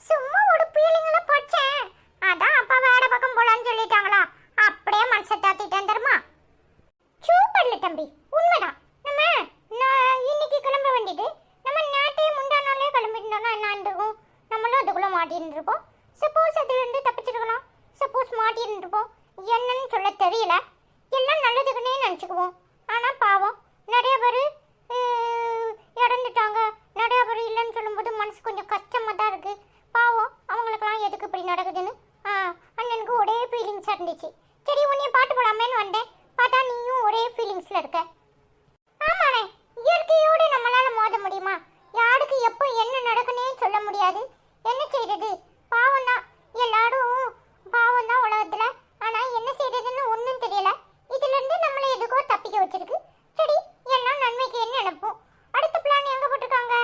சும்மா ஒரு பீலிங்ல போச்சேன். அதான் அப்பா வேற பக்கம் போலான்னு சொல்லிட்டாங்களா, அப்படியே மனசை தாத்திட்டேன் தருமா. சூப்பர்ல தம்பி, உண்மைதான். நம்ம இன்னைக்கு கிளம்ப வேண்டியது. நம்ம நாட்டையே முந்தா நாளே கிளம்பிட்டோம்னா என்ன இருந்திருக்கும்? நம்மளும் அதுக்குள்ள மாட்டின்னு இருப்போம். சப்போஸ் அதுல இருந்து தப்பிச்சிருக்கலாம், சப்போஸ் மாட்டின்னு இருப்போம். என்னன்னு சொல்ல தெரியல. எல்லாம் நல்லதுக்குன்னே நினச்சிக்குவோம். ஆனா பாவம் நிறைய பேர் இறந்துட்டாங்க. நிறைய பேர் இல்லைன்னு சொல்லும்போது மனசு கொஞ்சம் கஷ்டமா தான் இருக்கு. பாவம் அவங்களுக்கெல்லாம் எதுக்கு இப்படி நடக்குதுன்னு அண்ணனுக்கு ஒரே ஃபீலிங்ஸாக இருந்துச்சு. சரி உன்னைய பாட்டு போடாமேன்னு வந்தேன். பார்த்தா நீயும் ஒரே ஃபீலிங்ஸில் இருக்க. ஆமாண்ணே, இயற்கையோடு நம்மளால மோத முடியுமா? யாருக்கு எப்போ என்ன நடக்குன்னே சொல்ல முடியாது. என்ன செய்யறது? பாவம் தான், எல்லாரும் பாவம் தான் உலகத்தில். ஆனால் என்ன செய்யறதுன்னு ஒன்றும் தெரியல. இதுலேருந்து நம்மளை எதுக்கோ தப்பிக்க வச்சிருக்கு. சரி, எல்லாம் நன்மைக்கு என்ன நினைப்போம். அடுத்த பிளான் எங்கே போட்டிருக்காங்க?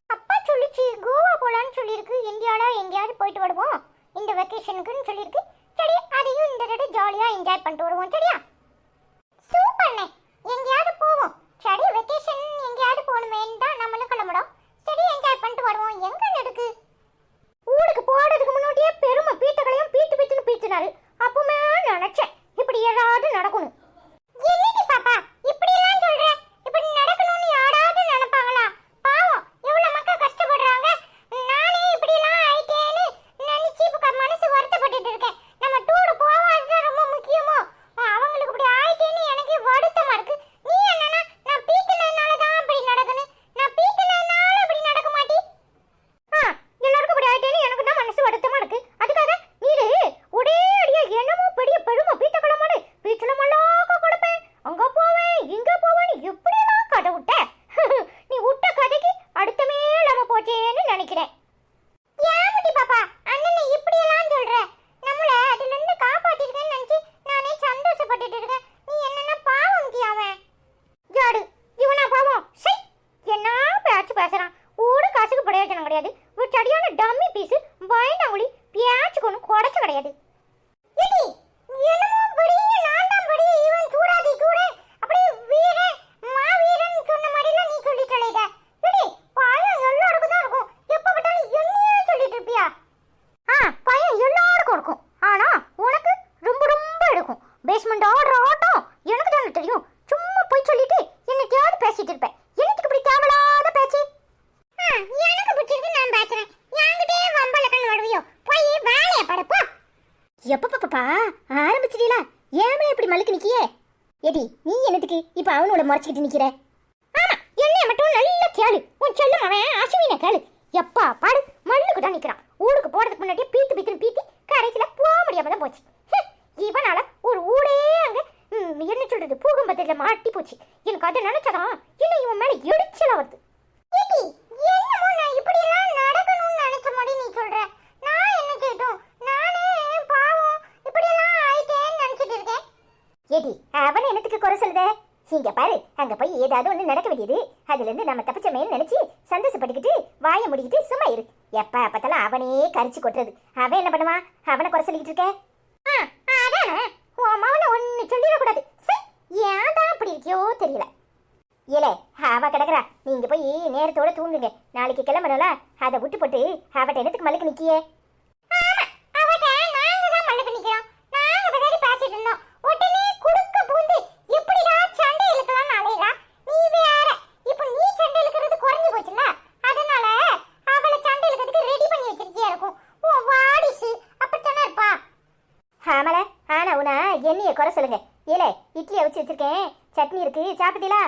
அப்பா சொல்லிச்சு கோவா போகலான்னு சொல்லியிருக்கு. இந்தியாவில் எங்கேயாவது போயிட்டு வருவோம் இந்த வெக்கேஷனுக்குன்னு சொல்லியிருக்கு. சரி, அதையும் இந்த தடவை ஜாலியாக என்ஜாய் பண்ணிட்டு வருவோம். சரியா? சூப்பர்ண்ணே, எங்கேயாவது போவோம். சரி, வெக்கேஷன் எங்கேயாவது போகணுமேன்னு தான் நம்மளும் கிளம்புறோம். சரி, என்ஜாய் பண்ணிட்டு வருவோம். எங்கே இருக்கு? ஊருக்கு போகிறதுக்கு முன்னாடியே பெருமை பீட்டகளையும் பீட்டு பீட்டுன்னு பீட்டுனாரு. அப்பவுமே நினைச்சேன் இப்படி ஏதாவது நடக்கணும். என்னடி பாப்பா இப்படி எல்லாம் சொல்ற? இப்படி நடக்கணும்னு யாராவது நினைப்பாங்களா? பாவம் எவ்வளவு மக்கள் கஷ்டப்படுறாங்க. நானே இப்படி எல்லாம் ஆயிட்டேன்னு நினைச்சு மனசு வருத்தப்பட்டுட்டு இருக்கேன். நம்ம டூர் போவாது ரொம்ப முக்கியமோ, அவங்களுக்கு இப்படி ஆயிட்டேன்னு எனக்கு வருத்தமா இருக்கு. நீ என்னன்னா நான் பீத்தினதுனால தான் இப்படி நடக்கணும், நான் பீத்தினதுனால இப்படி நடக்க மாட்டி. எல்லாருக்கும் இப்படி ஆயிட்டேன்னு எனக்கு தான் மனசு வருத்தமா இருக்கு. அதுக்காக நீரு ஒரே அடியா என்னமோ பெரிய பெருமை பீட்டக்கலமான பீச்சலமல்லாக்க கொடுப்பேன், அங்க போவேன் இங்க போவேன்னு எப்படியெல்லாம் கதை விட்ட. நீ விட்ட கதைக்கு அடுத்தமே இல்லாம போச்சேன்னு நினைக்கிறேன். ஏமுடி பாப்பா அண்ணனை இப்படி எல்லாம் சொல்ற? நம்மள அதுல இருந்து காப்பாத்திருக்கேன்னு நினைச்சு நானே சந்தோஷப்பட்டுட்டு இருக்கேன். நீ என்னன்னா பாவம் அவன் ஜாடு, இவனா பாவம்? சை, என்ன பேச்சு பேசுறான்? ஒரு காசுக்கு பிரயோஜனம் கிடையாது. ஒரு சரியான டம்மி பீஸ், பயந்தாங்குழி, பேச்சுக்கு ஒன்று குறைச்ச கிடையாது. பேஸ்மெண்ட் ஆடுற ஆட்டம் எனக்கு தானே தெரியும். சும்மா போய் சொல்லிட்டு என்னத்தையாவது பேசிட்டு இருப்பேன். எனக்கு இப்படி தேவையில்லாத பேச்சு. எனக்கு பிடிச்சிருக்கு, நான் பேசுறேன். என்கிட்டே வம்பலக்கன் வருவியோ? போய் வேலையை படப்பா. எப்பப்பா ஆரம்பிச்சிட்டீங்களா? ஏமே இப்படி மல்லுக்கு நிக்கியே? ஏடி நீ என்னத்துக்கு இப்ப அவனோட முறைச்சிக்கிட்டு நிக்கிற? ஆமா, என்னைய மட்டும் நல்லா கேளு. உன் செல்லம் அவன் அசுவின கேளு. எப்பா பாடு மல்லுக்கு தான் நிக்கிறான். ஊருக்கு போறதுக்கு முன்னாடியே பீத்து பீத்துன்னு பீத்தி கடைசியில போக முடியாம தான் போச்சு. இவனால ஒரு ஊடே அங்க என்ன சொல்றது பூகம்பத்துல மாட்டி போச்சு. எனக்கு அதை நினைச்சதான் என்ன இவன் மேல எரிச்சலா வருது. என்னமோ நான் இப்படி எல்லாம் நடக்கணும்னு நினைச்ச மாதிரி நீ சொல்ற. நான் என்ன செய்யட்டும்? நானே பாவம் இப்படி எல்லாம் ஆயிட்டேன்னு நினைச்சிட்டு இருக்கேன். ஏடி அவனை என்னத்துக்கு குறை சொல்லுதே? இங்க பாரு, அங்க போய் ஏதாவது ஒண்ணு நடக்க வேண்டியது. அதுல இருந்து நம்ம தப்பிச்சமேன்னு நினைச்சு சந்தோஷப்பட்டுக்கிட்டு வாய முடிக்கிட்டு சும்மா இரு. எப்ப பார்த்தாலும் அவனே கரிச்சு கொட்டுறது. அவன் என்ன பண்ணுவான்? அவனை குறை சொல்லிக்கிட்டு இருக்க? ஒன்னு சொல்லிடக்கூடாது. ஏன் தான் அப்படி இருக்கியோ தெரியல. ஏலே அவ கிடக்குறா, நீங்க போய் நேரத்தோட தூங்குங்க. நாளைக்கு கிளம்பணும்ல, அதை விட்டு போட்டு அவட்ட என்னத்துக்கு மல்லுக்கு நிக்கியே? என்னைய குறை சொல்லுங்க. ஏலே இட்லியை வச்சு வச்சிருக்கேன், சட்னி இருக்கு, சாப்பிட்டீங்களா?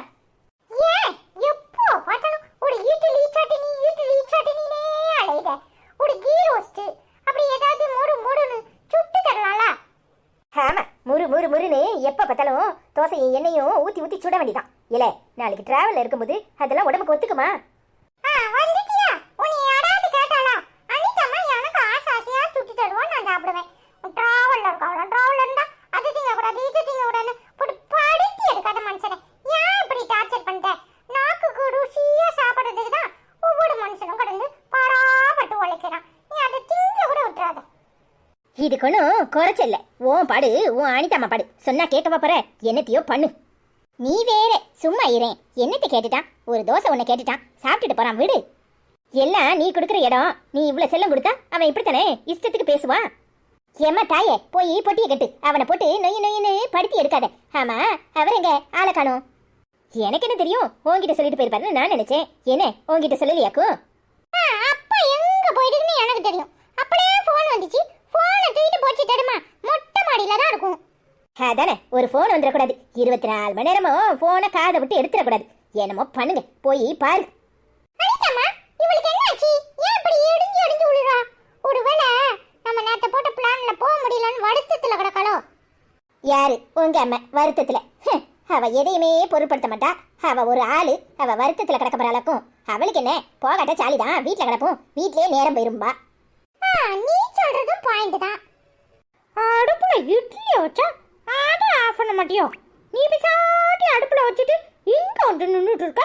ஏன் எப்போ பார்த்தாலும் ஒரு இட்லி சட்னினே அலையுத. ஒரு கீ ரோஸ்ட் அப்படி ஏதாவது முறுன்னு சுட்டு தரலாம்ல? ஆமா, முறுன்னு எப்ப பார்த்தாலும் தோசையும் எண்ணெயும் ஊத்தி சுட வேண்டியதான். ஏலே நாளைக்கு டிராவல்ல இருக்கும்போது அதெல்லாம் உடம்புக்கு ஒத்துக்குமா? வந்துட்டியா? உன்னை யாராவது கேட்டாளா? அன்னிட்டம்மா எனக்கு ஆசையா சுட்டு தருவா, நான் சாப்பிடுவேன். டிராவல்ல இருக்காளா? டிராவல்ல இருந்தா அது திங்கக்கூடாது இது திங்கக்கூடாதுன்னு போட்டு படுத்தி எடுக்காத மனுஷனை ஏன் இப்படி டார்ச்சர் பண்ணிட்ட? நாக்குக்கு ருசியா சாப்பிட்றதுக்கு தான் ஒவ்வொரு மனுஷனும் கடந்து பாராப்பட்டு உழைக்கிறான். நீ அதை திங்க கூட விட்டுறாத. இதுக்கு ஒன்றும் குறைச்சல்ல. ஓன் பாடு உன் அனிதாமா பாடு. சொன்னா கேட்கவா போற? என்னத்தையோ பண்ணு. நீ வேற சும்மா இரேன். என்னத்தை கேட்டுட்டான்? ஒரு தோசை ஒன்று கேட்டுட்டான், சாப்பிட்டுட்டு போறான். விடு. எல்லாம் நீ கொடுக்குற இடம். நீ இவ்வளவு செல்லம் கொடுத்தா அவன் இப்படித்தானே இஷ்டத்துக்கு பேசுவான். ஏம்மா தாயே, போய் பொட்டியை கட்டு. அவனை போட்டு நொய்யு நொய்யுன்னு படுத்தி எடுக்காத. ஆமா, அவர் எங்க ஆளை காணோம்? எனக்கு என்ன தெரியும், உன்கிட்ட சொல்லிட்டு போயிருப்பாருன்னு நான் நினைச்சேன். என்ன உன்கிட்ட சொல்லலையாக்கும்? அப்பா எங்க போயிடுன்னு எனக்கு தெரியும். அப்படியே போன் வந்துச்சு, போனை தூக்கிட்டு போச்சு தடுமா, மொட்டை மாடியில தான் இருக்கும். அதானே, ஒரு போன் வந்துடக்கூடாது. 24 மணி நேரமும் போனை காதை விட்டு எடுத்துடக்கூடாது. என்னமோ பண்ணுங்க, போய் பாரு. அனிதாம்மா, இவளுக்கு என்னாச்சு? ஏன் இப்படி இடிஞ்சு இடிஞ்சு விழுறா? ஒருவேளை நம்ம நேத்து போட்ட பிளான்ல போக முடியலன்னு வருத்தத்துல கிடக்காளோ? யாரு? உங்க அம்மா வருத்தத்துல? அவ எதையுமே பொருட்படுத்த மாட்டா. அவ ஒரு ஆளு, அவ வருத்தத்துல கிடக்க போறாளுக்கும். அவளுக்கு என்ன, போகாட்ட சாலிதான், வீட்டுல கிடப்போம், வீட்லயே நேரம் போயிரும்பா. நீ சொல்றதும் பாயிண்ட் தான். அடுப்புல இட்லியை வச்சா அதை ஆஃப் பண்ண மாட்டியோ? நீ பிசாட்டி அடுப்புல வச்சுட்டு இங்க வந்து நின்றுட்டு இருக்க.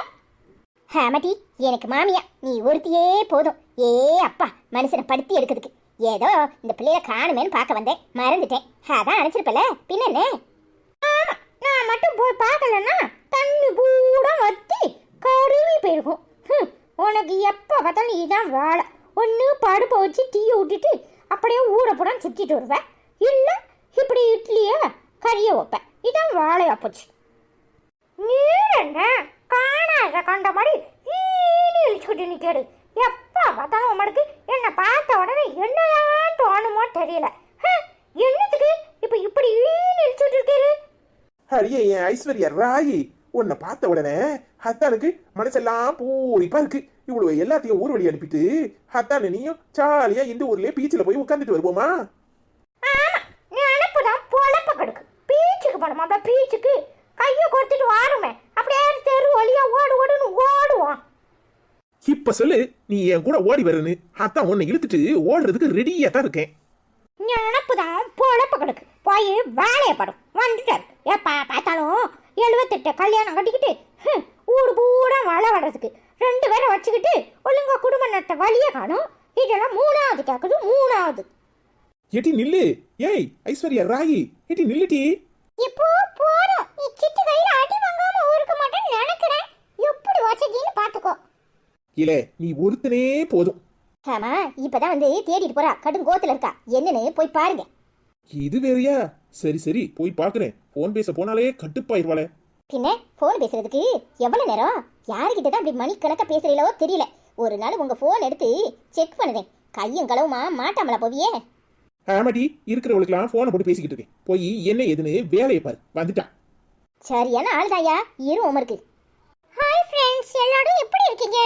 ஆமாட்டி, எனக்கு மாமியா நீ ஒருத்தியே போதும். ஏ அப்பா, மனுஷனை படுத்தி எடுக்கிறதுக்கு. ஏதோ இந்த பிள்ளைய காணுமேன்னு பார்க்க வந்தேன், மறந்துட்டேன். அதான் அனுப்பிச்சிருப்பல, பின்ன என்ன? ஆமா, நான் மட்டும் போய் பார்க்கலன்னா தண்ணி பூரா வத்தி கருவி போயிருக்கும். உனக்கு எப்போ பார்த்தாலும் இதான் வேலை. ஒன்று படுப்பை வச்சு டீயை விட்டுட்டு அப்படியே ஊற போடான்னு சுற்றிட்டு வருவேன், இல்லை இப்படி இட்லியை கறியை வைப்பேன். இதான் வேலையா போச்சு. நீ என்ன காணாத கண்ட மாதிரி ஈனி இழிச்சுக்கிட்டு நிற்காரு. எப்போ பார்த்தாலும் உமக்கு என்னை பார்த்த உடனே என்னதான் தோணுமோ தெரியல. என்னத்துக்கு இப்போ இப்படி ஈனி இழிச்சுட்டு இருக்காரு? அடியே என் ஐஸ்வர்யா ராயி, உன்னை பார்த்த உடனே ஹத்தானுக்கு மனசெல்லாம் பூரிப்பா இருக்கு. இவ்வளவு எல்லாத்தையும் ஊர் வழி அனுப்பிட்டு ஹத்தானு நீயும் ஜாலியா இந்த ஊர்லயே பீச்சில் போய் உட்காந்துட்டு வருவோமா? ஆமா, நீ அனுப்புதான் பொழப்ப கெடுக்கு. பீச்சுக்கு போனோமா? அப்படியே பீச்சுக்கு கையை கொடுத்துட்டு வாருமே, அப்படியே தெரு வழியா ஓடு ஓடுன்னு ஓடுவான். இப்ப சொல்லு, நீ என் கூட ஓடி வரன்னு. அத்தான் உன்னை இழுத்துட்டு ஓடுறதுக்கு ரெடியா தான் இருக்கேன். நினப்புதான் பொழப்ப கிடக்கு. போய் வேலையை படும் வந்துட்டாரு. எப்பா பார்த்தாலும் 78 கல்யாணம் கட்டிக்கிட்டு ஊடு பூரா மழை வர்றதுக்கு 2 பேரை வச்சுக்கிட்டு ஒழுங்கா குடும்ப நட்ட வழியை காணும். இதெல்லாம் 3வது கேட்குது, 3வது. எட்டி நில்லு. ஏய் ஐஸ்வர்யா ராயி, எட்டி நில்லுட்டி. இப்போ போறோம், நீ சிட்டு கையில அடி வாங்காம ஊருக்க மாட்டேன்னு நினைக்கிறேன். எப்படி வசதின்னு பாத்துக்கோ. இல்ல, நீ ஒருத்தனே போதும். ஆமா, இப்பதான் வந்து தேடிட்டு போறா, கடும் கோத்துல இருக்கா. என்னன்னு போய் பாருங்க. இது வேறையா? சரி சரி, போய் பாக்குறேன். போன் பேச போனாலே கட்டுப்பாயிருவாளே. பின்ன போன் பேசுறதுக்கு எவ்வளவு நேரம்? யாருக்கிட்ட தான் அப்படி மணிக்கணக்க பேசுறீங்களோ தெரியல. ஒரு நாள் உங்க போன் எடுத்து செக் பண்ணுதேன், கையும் களவுமா மாட்டாமலா போவியே. ஆமாடி, இருக்கிறவளுக்கெல்லாம் போனை போட்டு பேசிக்கிட்டு இருக்கேன். போய் என்ன ஏதுன்னு வேலையை பாரு. வந்துட்டா. சரியான ஆள்தாயா, இரு உமருக்கு. ஹாய் ஃப்ரெண்ட்ஸ், எல்லாரும் எப்படி இருக்கீங்க?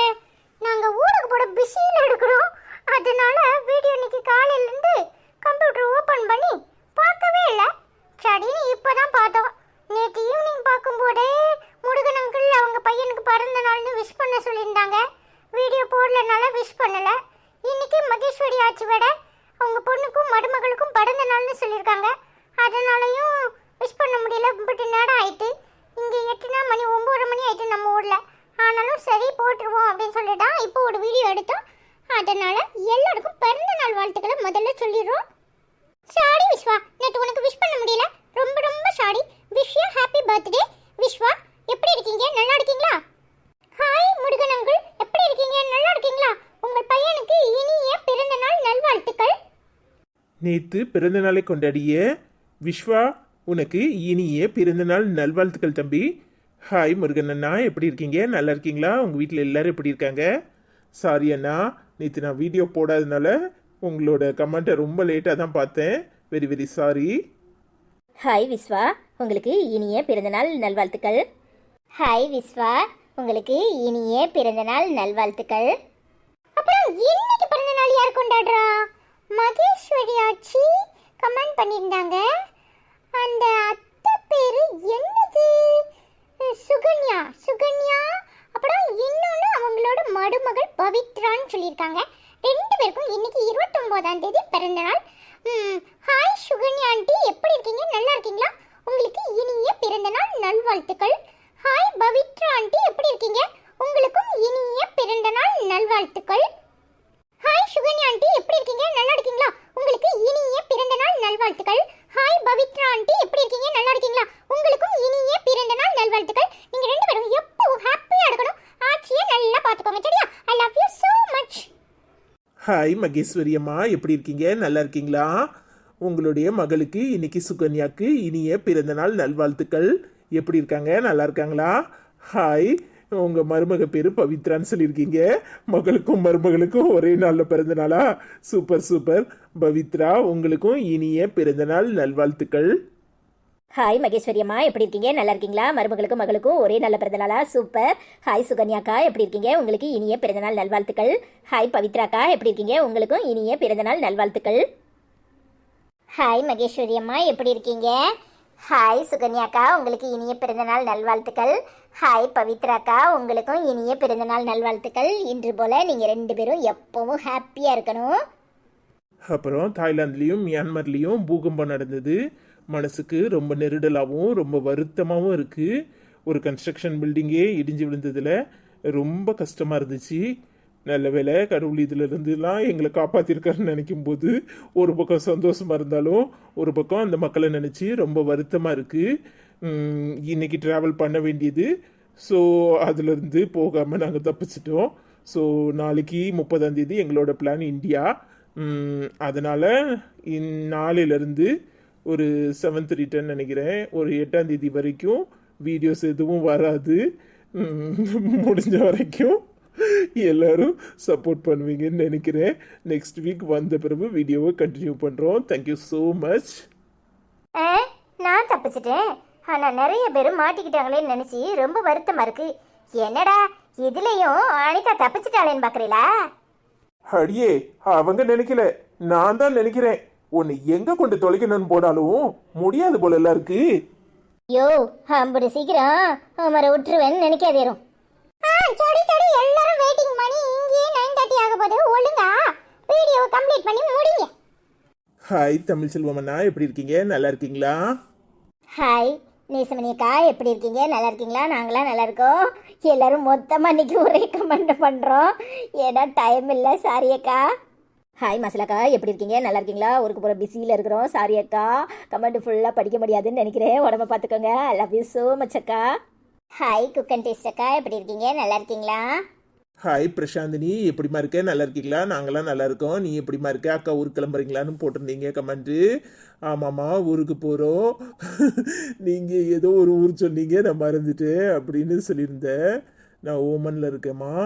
நாங்க ஊருக்கு போட பிஸியில் இருக்கிறோம். அதனால வீடியோ இன்னைக்கு காலையில இருந்து கம்ப்யூட்டர் ஓபன் பண்ணி பார்க்கவே இல்லை. சரின்னு இப்பதான் பார்த்தோம். நேற்று ஈவினிங் பார்க்கும்போதே முருகன் அங்கிள் அவங்க பையனுக்கு பிறந்த நாள்னு விஷ் பண்ண சொல்லியிருந்தாங்க. வீடியோ போடலனால விஷ் பண்ணல. இன்னைக்கு மகேஸ்வரி ஆட்சி விட அவங்க பொண்ணுக்கும் மருமகளுக்கும் பிறந்த நாள்னு சொல்லியிருக்காங்க. அதனாலையும் விஷ் பண்ண முடியல. பட் நேரம் ஆயிட்டு, இங்கே 8 மணி 9 மணி ஆயிட்டு நம்ம ஊர்ல. ஆனாலும் சரி போட்டுருவோம் அப்படின்னு சொல்லிட்டா இப்போ ஒரு வீடியோ எடுத்தோம். அதனால எல்லாருக்கும் பிறந்த நாள் வாழ்த்துக்களை முதல்ல சொல்லிடுறோம். சாரி விஸ்வா, நேற்று உனக்கு விஷ் பண்ண முடியல. ரொம்ப ரொம்ப sorry. Wish you happy birthday. Vishwa, எப்படி இருக்கீங்க? நல்லா இருக்கீங்களா? ஹாய் முருகன் அங்கிள், எப்படி இருக்கீங்க? நல்லா இருக்கீங்களா? உங்கள் பையனுக்கு இனிய பிறந்த நாள் நல்வாழ்த்துக்கள். நேத்து பிறந்த நாளை கொண்டாடிய விஸ்வா, உனக்கு இனிய பிறந்த நாள் நல்வாழ்த்துக்கள் தம்பி. ஹாய் முருகன் அண்ணா, எப்படி இருக்கீங்க? நல்லா இருக்கீங்களா? உங்கள் வீட்டில் எல்லாரும் எப்படி இருக்காங்க? சாரி அண்ணா, நேற்று நான் வீடியோ போடாதனால உங்களோட கமெண்ட்டை ரொம்ப லேட்டாக தான் பார்த்தேன். Very very sorry. Hi Vishwa, உங்களுக்கு இனிய பிறந்தநாள் நல்வாழ்த்துக்கள். ஹாய் விஸ்வா, உங்களுக்கு இனிய பிறந்தநாள் நல்வாழ்த்துக்கள். அப்புறம் இன்னைக்கு பிறந்த நாள் யார் கொண்டாடுறா? மகேஸ்வரி ஆச்சி கமெண்ட் பண்ணியிருந்தாங்க. அந்த அத்தை பேரு என்னது? சுகன்யா. சுகன்யா. அப்புறம் இன்னொன்று அவங்களோட மருமகள் பவித்ரான்னு சொல்லியிருக்காங்க. 2 பேருக்கும் இன்னைக்கு 29ஆம் தேதி பிறந்த நாள். ஹாய் சுகன்யா ஆண்டி, எப்படி இருக்கீங்க? நல்லா இருக்கீங்களா? உங்களுக்கு இனிய பிறந்த நாள் நல்வாழ்த்துக்கள். ஹாய் பவித்ரா ஆண்டி, எப்படி இருக்கீங்க? உங்களுக்கும் இனிய பிறந்த நாள் நல்வாழ்த்துக்கள். ஹாய் சுகன்யா ஆண்டி, எப்படி இருக்கீங்க? நல்லா இருக்கீங்களா? உங்களுக்கு இனிய பிறந்த நாள் நல்வாழ்த்துக்கள். ஹாய் பவித்ரா ஆண்டி, எப்படி இருக்கீங்க? நல்லா இருக்கீங்களா? உங்களுக்கும் இனிய பிறந்த நாள் நல்வாழ்த்துக்கள். நீங்க 2 பேரும் எப்பவும் ஹாப்பியா இருக்கணும். ஆச்சியை நல்லா பாத்துக்கோங்க, சரியா? I love you so much. Hi Maheswari அம்மா, எப்படி இருக்கீங்க? நல்லா இருக்கீங்களா? உங்களுடைய மகளுக்கு இன்னைக்கு சுகன்யாக்கு இனிய பிறந்தநாள் நல்வாழ்த்துக்கள். எப்படி இருக்காங்க? நல்லா இருக்காங்களா? ஹாய், உங்கள் மருமக பேர் பவித்ரான்னு சொல்லியிருக்கீங்க. மகளுக்கும் மருமகளுக்கும் ஒரே நாளில் பிறந்தநாளா? Super super. பவித்ரா, உங்களுக்கும் இனிய பிறந்தநாள் நல்வாழ்த்துக்கள். ஹாய் மகேஸ்வரி அம்மா, எப்படி இருக்கீங்க? நல்லா இருக்கீங்களா? மருமகளுக்கும் மகளுக்கும் ஒரே நல்ல பிறந்தநாளா? சூப்பர். ஹாய் சுகன்யாக்கா, எப்படி இருக்கீங்க? உங்களுக்கு இனிய பிறந்தநாள் நல்வாழ்த்துக்கள். ஹாய் பவித்ராக்கா, எப்படி இருக்கீங்க? உங்களுக்கும் இனிய பிறந்தநாள் நல்வாழ்த்துக்கள். ஹாய் மகேஸ்வரி அம்மா, எப்படி இருக்கீங்க? ஹாய் சுகன்யாக்கா, உங்களுக்கு இனிய பிறந்தநாள் நல்வாழ்த்துக்கள். ஹாய் பவித்ராக்கா, உங்களுக்கும் இனிய பிறந்தநாள் நல்வாழ்த்துக்கள். இன்று போல நீங்கள் 2 பேரும் எப்பவும் ஹாப்பியாக இருக்கணும். அப்புறம் தாய்லாந்துலேயும் மியான்மர்லேயும் பூகம்பம் நடந்தது. மனசுக்கு ரொம்ப நெருடலாகவும் ரொம்ப வருத்தமாகவும் இருக்குது. ஒரு கன்ஸ்ட்ரக்ஷன் பில்டிங்கே இடிஞ்சு விழுந்ததில் ரொம்ப கஷ்டமாக இருந்துச்சு. நல்ல வேளை கடவுள் இதிலிருந்துலாம் எங்களை காப்பாற்றிருக்காருன்னு நினைக்கும் போது ஒரு பக்கம் சந்தோஷமாக இருந்தாலும் ஒரு பக்கம் அந்த மக்களை நினச்சி ரொம்ப வருத்தமாக இருக்குது. இன்னைக்கு ட்ராவல் பண்ண வேண்டியது. ஸோ அதிலிருந்து போகாமல் நாங்கள் தப்பிச்சிட்டோம். ஸோ நாளைக்கு 30ஆம் தேதி எங்களோட பிளான் இந்தியா. அதனால் நாளையிலேருந்து ஒரு 7th ரிட்டர்ன் நினைக்கிறேன். ஒரு 8ஆம் தேதி வரைக்கும் வீடியோஸ் எதுவும் வராது. முடிஞ்ச வரைக்கும் எல்லாரும் சப்போர்ட் பண்ணுவீங்கன்னு நினைக்கிறேன். நெக்ஸ்ட் வீக் வந்த பிறகு வீடியோவை கண்டினியூ பண்ணுறோம். Thank you so much. நான் தப்பிச்சிட்டேன், ஆனால் நிறைய பேர் மாட்டிக்கிட்டாங்களேன்னு நினச்சி ரொம்ப வருத்தமாக இருக்கு. என்னடா இதுலேயும் அனிதா தப்பிச்சிட்டாளேன்னு பார்க்குறீங்களா? அடியே, அவங்க நினைக்கல, நான் தான் நினைக்கிறேன். உன்னை எங்க கொண்டு தொலைக்கணும்னு போனாலும் முடியாது போல எல்லாம் இருக்கு. யோ, அம்புடு சீக்கிரம் அவரை விட்டுருவேன்னு நினைக்காதேரும். சரி எல்லாரும் வெயிட்டிங் பண்ணி இங்கேயே 9:30 ஆக போது. ஒழுங்கா வீடியோவை கம்ப்ளீட் பண்ணி முடிங்க. ஹாய் தமிழ் செல்வமண்ணா, எப்படி இருக்கீங்க? நல்லா இருக்கீங்களா? ஹாய் நேசமணியக்கா, எப்படி இருக்கீங்க? நல்லா இருக்கீங்களா? நாங்களாம் நல்லா இருக்கோம். எல்லாரும் மொத்தமாக இன்னைக்கு ஒரே கமெண்ட் பண்ணுறோம். ஏன்னா டைம் இல்லை, சாரி அக்கா. ஹாய் மசலாக்கா, எப்படி இருக்கீங்க? நல்லா இருக்கீங்களா? ஊருக்கு போகிற பிஸியில் இருக்கிறோம், சாரி அக்கா. கமெண்ட் ஃபுல்லாக படிக்க முடியாதுன்னு நினைக்கிறேன், உடம்ப பார்த்துக்கோங்க. ஐ லவ் யூ ஸோ மச் அக்கா. ஹாய் குக் அண்ட் டேஸ்ட் அக்கா, எப்படி இருக்கீங்க? நல்லா இருக்கீங்களா? ஹாய் பிரசாந்தினி, எப்படிமா இருக்க? நல்லா இருக்கீங்களா? நாங்களாம் நல்லா இருக்கோம். நீ எப்படிமா இருக்க? அக்கா ஊருக்கு கிளம்புறீங்களான்னு போட்டிருந்தீங்க கமெண்ட்டு. ஆமாம்மா, ஊருக்கு போகிறோம். நீங்கள் ஏதோ ஒரு ஊர் சொன்னீங்க, நான் மறந்துட்டேன் அப்படின்னு சொல்லியிருந்தேன். நான் ஓமனில் இருக்கேம்மா.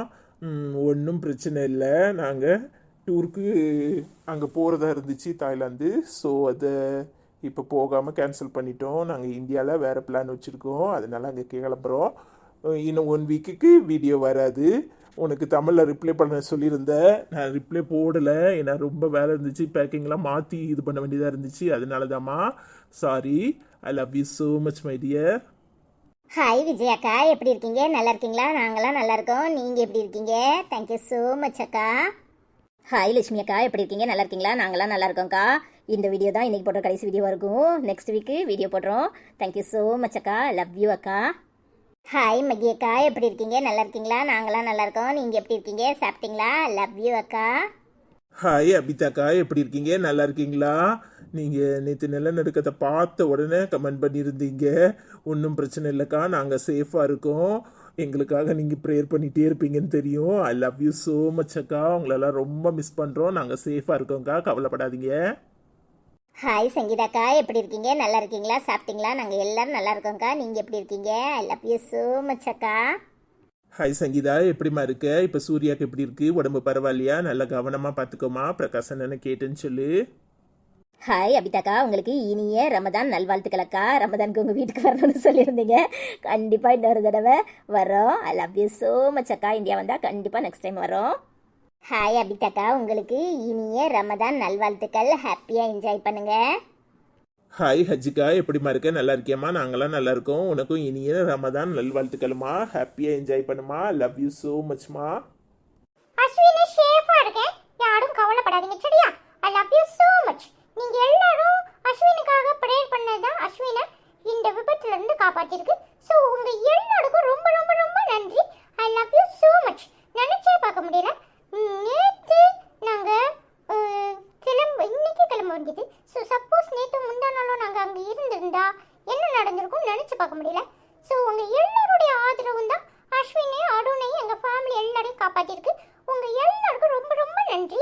ஒன்றும் பிரச்சனை இல்லை. நாங்கள் டூருக்கு அங்கே போகிறதா இருந்துச்சு தாய்லாந்து. ஸோ அதை இப்போ போகாமல் கேன்சல் பண்ணிட்டோம். நாங்கள் இந்தியாவில் வேறு பிளான் வச்சுருக்கோம், அதனால் அங்கே கிளம்புறோம். இன்னும் 1 வீக்குக்கு வீடியோ வராது. உனக்கு தமிழில் ரிப்ளை பண்ண சொல்லியிருந்தேன், நான் ரிப்ளை போடலை. ஏன்னா ரொம்ப வேலை இருந்துச்சு, பேக்கிங்லாம் மாற்றி இது பண்ண வேண்டியதாக இருந்துச்சு. அதனால தான்மா, sorry. I love you so much my dear. Hi Vijay அக்கா, எப்படி இருக்கீங்க? நல்லா இருக்கீங்களா? நாங்களாம் நல்லா இருக்கோம். நீங்கள் எப்படி இருக்கீங்க? தேங்க்யூ ஸோ மச் அக்கா. ஹாய் லட்சுமி அக்கா, எப்படி இருக்கீங்க? நல்லா இருக்கீங்களா? நாங்களாம் நல்லா இருக்கோம்க்கா. இந்த வீடியோ தான் இன்றைக்கி போடுற கடைசி வீடியோ இருக்கும். நெக்ஸ்ட் வீக்கு வீடியோ போடுறோம். தேங்க்யூ ஸோ மச் அக்கா. லவ் யூ அக்கா. ஹாய் மகி அக்கா, எப்படி இருக்கீங்க? நல்லா இருக்கீங்களா? நாங்களாம் நல்லா இருக்கோம். நீங்கள் எப்படி இருக்கீங்க? சாப்பிட்டீங்களா? லவ் யூ அக்கா. ஹாய் அபிதாக்கா, எப்படி இருக்கீங்க? நல்லா இருக்கீங்களா? நீங்கள் நேற்று நிலநடுக்கத்தை பார்த்த உடனே கமெண்ட் பண்ணியிருந்தீங்க. ஒன்றும் பிரச்சனை இல்லைக்கா, நாங்கள் சேஃபாக இருக்கோம். எங்களுக்காக நீங்கள் ப்ரேயர் பண்ணிகிட்டே இருப்பீங்கன்னு தெரியும். ஐ லவ் யூ ஸோ மச் அக்கா. உங்களெல்லாம் ரொம்ப மிஸ் பண்ணுறோம். நாங்கள் சேஃபாக இருக்கோங்க்கா, கவலைப்படாதீங்க. ஹாய் சங்கீதாக்கா, எப்படி இருக்கீங்க? நல்லா இருக்கீங்களா? சாப்பிட்டீங்களா? நாங்கள் எல்லாரும் நல்லா இருக்கோங்க்கா. நீங்கள் எப்படி இருக்கீங்க? ஐ லவ் யூ ஸோ மச் அக்கா. ஹாய் சங்கீதா, எப்படிமா இருக்க? இப்போ சூர்யாவுக்கு எப்படி இருக்கு? உடம்பு பரவாயில்லையா? நல்லா கவனமாக பார்த்துக்கோமா. பிரகாசன் என்ன கேட்டுன்னு சொல்லு. ஹாய் அபிதாக்கா, உங்களுக்கு இனிய ரமதான் நல்வாழ்த்துக்கள் அக்கா. ரமதானுக்கு உங்கள் வீட்டுக்கு வரணும்னு சொல்லியிருந்தீங்க. கண்டிப்பாக இன்னொரு தடவை வரோம். ஐ லவ் யூ ஸோ மச் அக்கா. இந்தியா வந்தால் கண்டிப்பாக நெக்ஸ்ட் டைம் வரோம். ஹாய் அபிதாக்கா, உங்களுக்கு இனிய ரமதான் நல்வாழ்த்துக்கள். ஹாப்பியாக என்ஜாய் பண்ணுங்க. ஹாய் ஹஜிகா, எப்படிமா இருக்க? நல்லா இருக்கியம்மா? நாங்களாம் நல்லா இருக்கோம். உனக்கும் இனிய ரமதான் நல்வாழ்த்துக்கள்மா. ஹாப்பியாக என்ஜாய் பண்ணுமா. லவ் யூ ஸோ மச்மா. அஸ்வினி, சேஃபாக இருக்கேன், யாரும் கவலைப்படாதீங்க, சரியா? I love you so much. நீங்கள் எல்லாரும் அஸ்வினுக்காக ப்ரேயர் பண்ணதான் அஸ்வினை இந்த விபத்துலேருந்து காப்பாற்றிருக்கு. ஸோ உங்கள் எல்லாருக்கும் ரொம்ப ரொம்ப ரொம்ப நன்றி. I love you so much. நினச்சே பார்க்க முடியல, நேற்று நாங்கள் இன்னைக்கு கிளம்ப வேண்டியது. ஸோ சப்போஸ் நேற்று முந்தா நாளும் நாங்கள் அங்கே இருந்திருந்தா என்ன நடந்திருக்கும் நினச்சி பார்க்க முடியல. ஸோ உங்கள் எல்லாருடைய ஆதரவும் தான் அஸ்வினை, அருணையும், எங்கள் ஃபேமிலி எல்லாரையும் காப்பாற்றிருக்கு. உங்கள் எல்லாருக்கும் ரொம்ப ரொம்ப நன்றி.